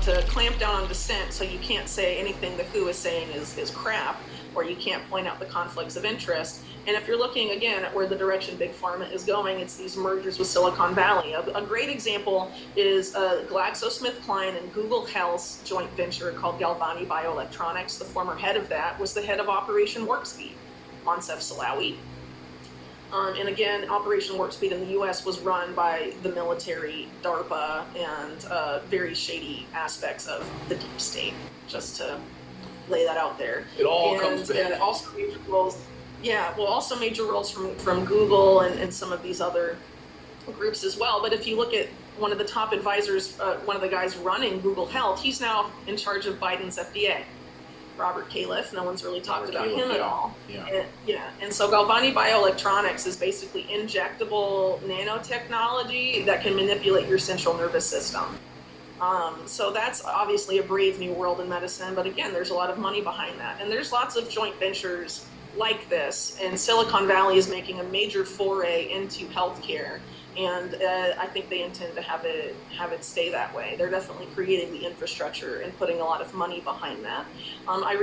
out to clamp down on dissent, so you can't say anything the WHO is saying is crap, or you can't point out the conflicts of interest. And if you're looking again at where the direction Big Pharma is going, it's these mergers with Silicon Valley. A great example is GlaxoSmithKline and Google Health's joint venture called Galvani Bioelectronics. The former head of that was the head of Operation Warp Speed, Moncef Slaoui. And again, Operation Warp Speed in the US was run by the military, DARPA, and very shady aspects of the deep state, just to lay that out there. It all comes back. Also major roles, also major roles from Google and some of these other groups as well. But if you look at one of the top advisors, one of the guys running Google Health, he's now in charge of Biden's FDA. Robert Califf, no one's really talked about him at all. And so Galvani Bioelectronics is basically injectable nanotechnology that can manipulate your central nervous system. So that's obviously a brave new world in medicine, but again, there's a lot of money behind that. And there's lots of joint ventures like this, and Silicon Valley is making a major foray into healthcare. And I think they intend to have it stay that way. They're definitely creating the infrastructure and putting a lot of money behind that. I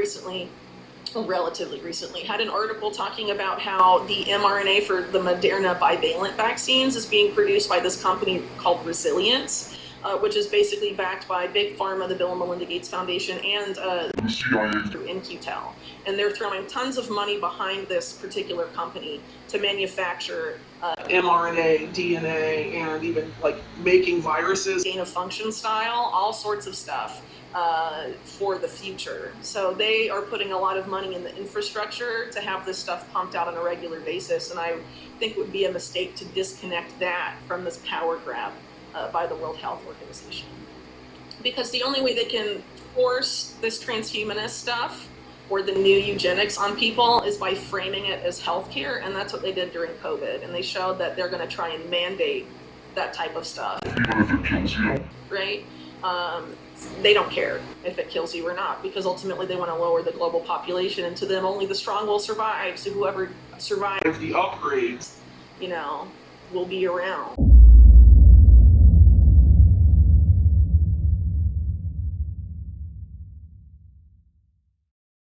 relatively recently, had an article talking about how the mRNA for the Moderna bivalent vaccines is being produced by this company called Resilience, which is basically backed by Big Pharma, the Bill and Melinda Gates Foundation, and the CIA through In-Q-Tel. And they're throwing tons of money behind this particular company to manufacture mRNA, DNA, and even like making viruses, gain of function style, all sorts of stuff for the future. So they are putting a lot of money in the infrastructure to have this stuff pumped out on a regular basis. And I think it would be a mistake to disconnect that from this power grab by the World Health Organization. Because the only way they can force this transhumanist stuff or the new eugenics on people is by framing it as healthcare, and that's what they did during COVID. And they showed that they're going to try and mandate that type of stuff. Even if it kills you. Right? They don't care if it kills you or not, because ultimately they want to lower the global population, and to them only the strong will survive. So whoever survives the upgrades, will be around.